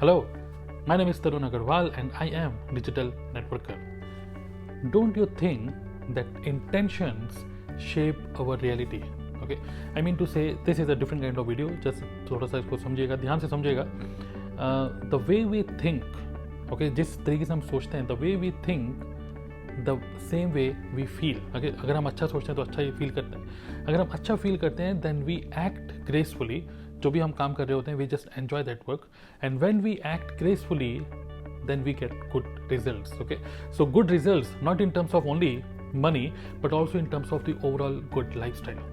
Hello, my name is Tarun Agarwal and I am Digital Networker. Don't you think that intentions shape our reality? Okay, I mean to say this is a different kind of video. Just थोड़ा सा इसको समझिएगा, ध्यान से समझिएगा. The way we think, okay, जिस तरीके से हम सोचते हैं, the way we think, the same way we feel. अगर हम अच्छा सोचते हैं तो अच्छा ही फील करते हैं. अगर हम अच्छा फील करते हैं then we act gracefully. जो भी हम काम कर रहे होते हैं we just enjoy that work, and when we act gracefully then we get good results. Okay, so good results not in terms of only money but also in terms of the overall good lifestyle.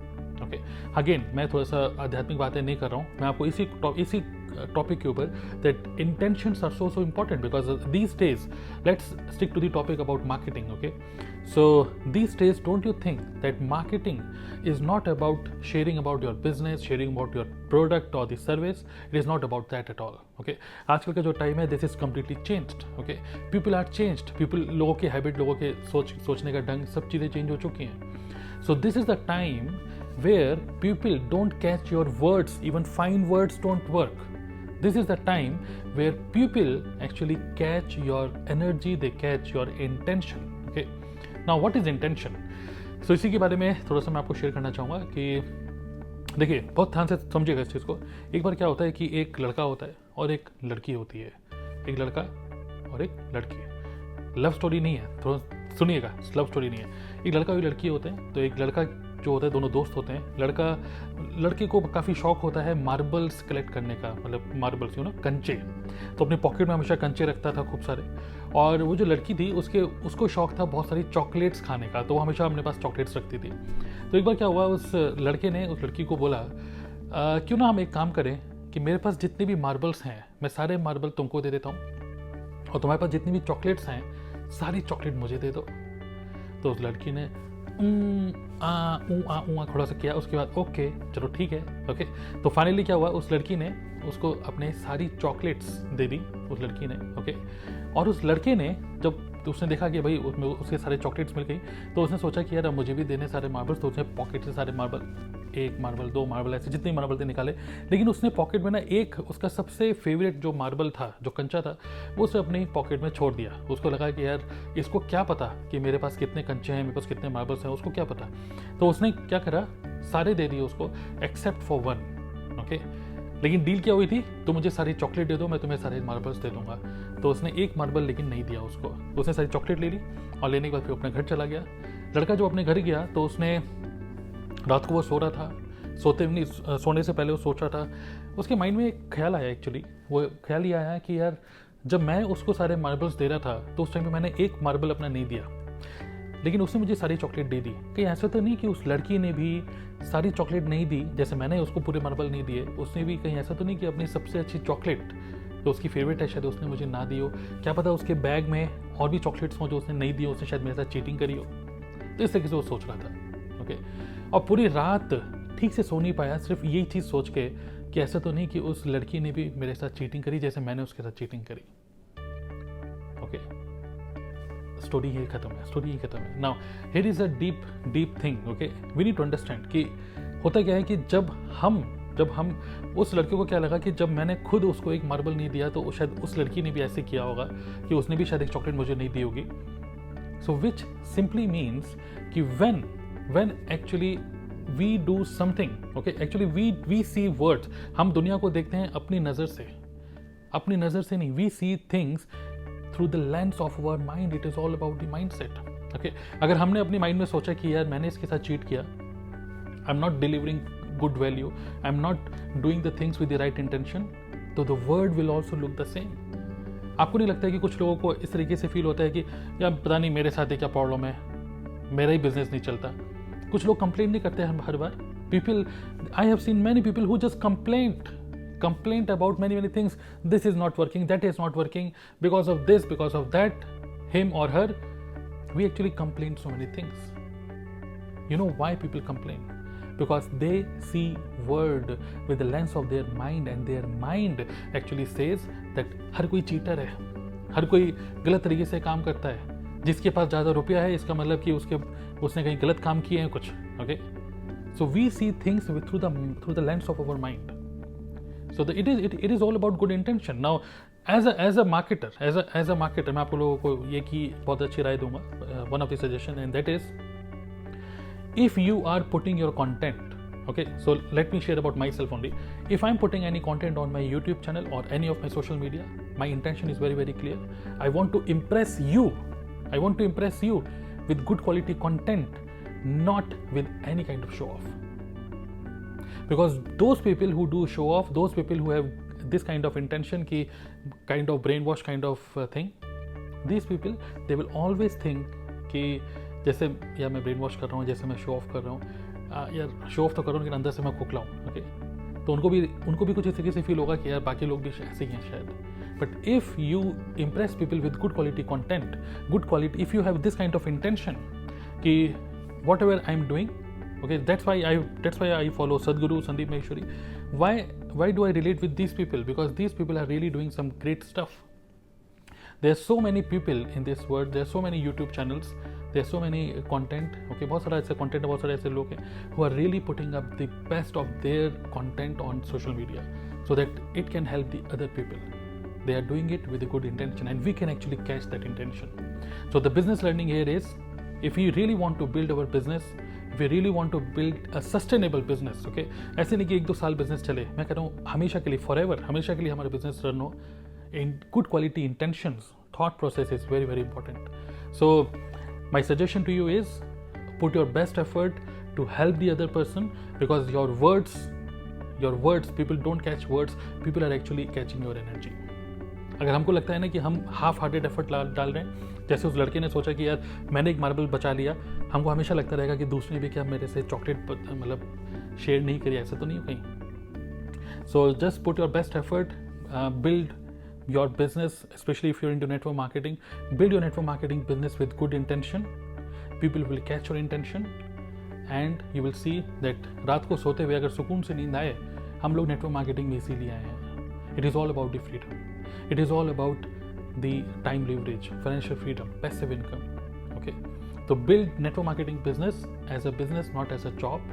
Okay, again मैं थोड़ा सा आध्यात्मिक बातें नहीं कर रहा हूँ, मैं आपको इसी टॉपिक के ऊपर that intentions are so important because these days let's stick to the topic about marketing. Okay, so these days don't you think that marketing is not about sharing about your business, sharing about your product or the service? It is not about that at all. Okay, आजकल का जो time है this is completely changed. Okay, people are changed, लोगों के habit, लोगों के सोचने का ढंग, सब चीज़ें चेंज हो चुकी हैं. So this is the time where people don't catch your words, even fine words don't work. This is the time where people actually catch your energy, they catch your intention. Okay, now what is intention? So इसी के बारे में थोड़ा सा मैं आपको share करना चाहूँगा कि देखिए बहुत ध्यान से समझिएगा इस चीज़ को. एक बार क्या होता है कि एक लड़का होता है और एक लड़की होती है. एक लड़का और एक लड़की. लव स्टोरी नहीं है, थोड़ा सुनिएगा, लव स्टोरी नहीं है. एक लड़का और एक लड़की होते हैं. तो एक लड़का जो होता है, दोनों दोस्त होते हैं. लड़के को काफ़ी शौक होता है मार्बल्स कलेक्ट करने का, मतलब मार्बल्स कंचे. तो अपने पॉकेट में हमेशा कंचे रखता था खूब सारे. और वो जो लड़की थी उसको शौक था बहुत सारी चॉकलेट्स खाने का, तो वो हमेशा अपने पास चॉकलेट्स रखती थी. तो एक बार क्या हुआ, उस लड़के ने उस लड़की को बोला क्यों ना हम एक काम करें कि मेरे पास जितने भी मार्बल्स हैं मैं सारे मार्बल तुमको दे देता हूँ और तुम्हारे पास जितनी भी चॉकलेट्स हैं सारी चॉकलेट मुझे दे दो. तो उस लड़की ने थोड़ा सा किया. उसके बाद ओके चलो ठीक है. ओके, तो फाइनली क्या हुआ, उस लड़की ने उसको अपने सारी चॉकलेट्स दे दी उस लड़की ने. ओके, और उस लड़के ने जब उसने देखा कि भाई उसमें उसके सारे चॉकलेट्स मिल गई, तो उसने सोचा कि यार अब मुझे भी देने सारे मार्बल्स. तो उसने पॉकेट से सारे मार्बल, एक मार्बल, दो मार्बल, ऐसे जितने मार्बल थे निकाले. लेकिन उसने पॉकेट में ना एक उसका सबसे फेवरेट जो मार्बल था, जो कंचा था, वो उसे अपनी पॉकेट में छोड़ दिया. उसको लगा कि यार इसको क्या पता कि मेरे पास कितने कंचे हैं, मेरे पास कितने मार्बल्स हैं, उसको क्या पता. तो उसने क्या करा, सारे दे दिए उसको एक्सेप्ट फॉर वन. ओके, लेकिन डील क्या हुई थी, तो मुझे सारी चॉकलेट दे दो, मैं तुम्हें सारे मार्बल्स दे दूंगा. तो उसने एक मार्बल लेकिन नहीं दिया उसको. उसने सारी चॉकलेट ले ली और लेने के बाद फिर अपने घर चला गया. लड़का जो अपने घर गया तो उसने रात को वो सो रहा था, सोने से पहले वो सोच रहा था. उसके माइंड में एक ख्याल आया, एक्चुअली वो ख्याल ये आया कि यार जब मैं उसको सारे मार्बल्स दे रहा था तो उस टाइम पे मैंने एक मार्बल अपना नहीं दिया, लेकिन उसने मुझे सारी चॉकलेट दे दी. कहीं ऐसा तो नहीं कि उस लड़की ने भी सारी चॉकलेट नहीं दी, जैसे मैंने उसको पूरे मार्बल नहीं दिए, उसने भी कहीं ऐसा तो नहीं कि अपनी सबसे अच्छी चॉकलेट जो उसकी फेवरेट है शायद उसने मुझे ना दी हो. क्या पता उसके बैग में और भी चॉकलेट्स हो जो उसने नहीं दी हो, उसने शायद मेरे साथ चीटिंग करी हो. तो इस तरीके से वो सोच रहा था. ओके, और पूरी रात ठीक से सो नहीं पाया, सिर्फ यही चीज़ सोच के कि ऐसा तो नहीं कि उस लड़की ने भी मेरे साथ चीटिंग करी जैसे मैंने उसके साथ चीटिंग करी. ओके, स्टोरी ही खत्म है. Now here is a deep thing. Okay, we need to understand कि होता क्या है कि जब हम उस लड़के को क्या लगा कि जब मैंने खुद उसको एक मार्बल नहीं दिया तो शायद उस लड़की ने भी ऐसे किया होगा कि उसने भी शायद एक चॉकलेट मुझे नहीं दी होगी. सो विच सिंपली मीन्स कि when actually we do something, okay, actually we see words. हम दुनिया को देखते हैं अपनी नज़र से नहीं. we see things through the lens of our mind. It is all about the mindset. Okay, अगर हमने अपनी माइंड में सोचा कि यार मैंने इसके साथ चीट किया, I'm not delivering good value, I'm not doing the things with the right intention, तो the word will also look the same. आपको नहीं लगता है कि कुछ लोगों को इस तरीके से फील होता है कि यार पता नहीं मेरे साथ क्या प्रॉब्लम है, मेरा ही बिजनेस नहीं चलता. कुछ लोग कंप्लेंट नहीं करते हैं हर बार. People, I have seen many people who just complaint about many things. This is not working, that is not working, because of this, because of that, him or her. We actually complain so many things. You know why people complain? Because they see world with the lens of their mind, and their mind actually says that हर कोई cheater है, हर कोई गलत तरीके से काम करता है. जिसके पास ज़्यादा रुपया है इसका मतलब कि उसने कहीं गलत काम किए हैं कुछ. Okay, so we see things through the lens of our mind. So it is all about good intention. Now as a marketer मैं आप लोगों को ये की बहुत अच्छी राय दूंगा, one of the suggestion, and that is if you are putting your content, okay, so let me share about myself only. If I'm putting any content on my YouTube channel or any of my social media, my intention is very clear. I want to impress you with good quality content, not with any kind of show off. Because those people who do show off, those people who have this kind of intention, ki kind of brainwash kind of thing, these people, they will always think कि जैसे या मैं brain wash कर रहा हूँ, जैसे मैं show off कर रहा हूँ, यार शो ऑफ तो करूँ लेकिन अंदर से मैं खोखला हूँ, ओके, तो उनको भी कुछ इस तरीके से फील होगा कि यार बाकी लोग भी ऐसे ही हैं शायद. But if you impress people with good quality content, good quality, if you have this kind of intention कि whatever I am doing, okay, that's why I follow Sadhguru Sandeep Maheshwari. Why do I relate with these people? Because these people are really doing some great stuff. There are so many people in this world, there are so many YouTube channels, there are so many content, okay, बहुत सारा ऐसे content है, बहुत सारे ऐसे लोग हैं who are really putting up the best of their content on social media so that it can help the other people. They are doing it with a good intention and we can actually catch that intention. So the business learning here is, if you really want to build our business, if you really want to build a sustainable business, okay, ऐसे नहीं कि 1-2 साल business चले, मैं कह रहा हूँ हमेशा के लिए, forever, हमेशा के लिए हमारा business run हो, in good quality intentions, thought process is very important. So my suggestion to you is, put your best effort to help the other person, because your words, people don't catch words, people are actually catching your energy. अगर हमको लगता है ना कि हम half hearted effort डाल रहे हैं, जैसे उस लड़के ने सोचा कि यार मैंने एक मार्बल बचा लिया, हमको हमेशा लगता रहेगा कि दूसरे भी क्या मेरे से चॉकलेट मतलब शेयर नहीं करी, ऐसा तो नहीं हो कहीं. So just put your best effort, build your business, especially if you're into network marketing, build your network marketing business with good intention. People will catch your intention and you will see that रात को सोते हुए अगर सुकून से नींद आए, हम लोग नेटवर्क मार्केटिंग में इसीलिए आए हैं. It is all about the freedom. It is all about the time leverage, financial freedom, passive income. Okay, so build network marketing business as a business, not as a job.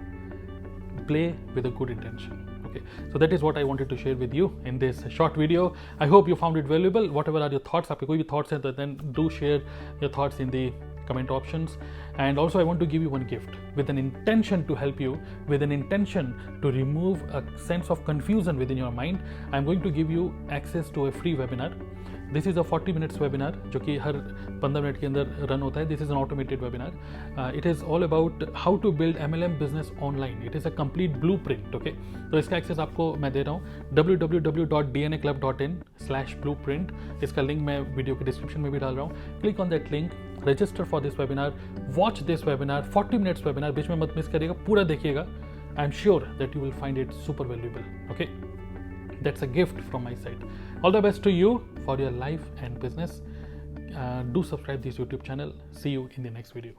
Play with a good intention. Okay, so that is what I wanted to share with you in this short video. I hope you found it valuable. Whatever are your thoughts, आपके कोई भी thoughts हैं तो then do share your thoughts in the comment options. And also I want to give you one gift with an intention to help you, with an intention to remove a sense of confusion within your mind. I'm going to give you access to a free webinar. This is a 40 minutes webinar जो कि हर 15 minute के अंदर run होता है. This is an automated webinar. It is all about how to build MLM business online. It is a complete blueprint. Okay, तो इसका access आपको मैं दे रहा हूँ www.dnaclub.in/blueprint. इसका लिंक मैं वीडियो के डिस्क्रिप्शन में भी डाल रहा हूँ. Click on that link, register for this webinar, watch this webinar, 40 minutes webinar, बीच में मत मिस करिएगा, पूरा देखिएगा. I am sure that you will find it super valuable. Okay, that's a gift from my side. All the best to you for your life and business. Do subscribe this YouTube channel. See you in the next video.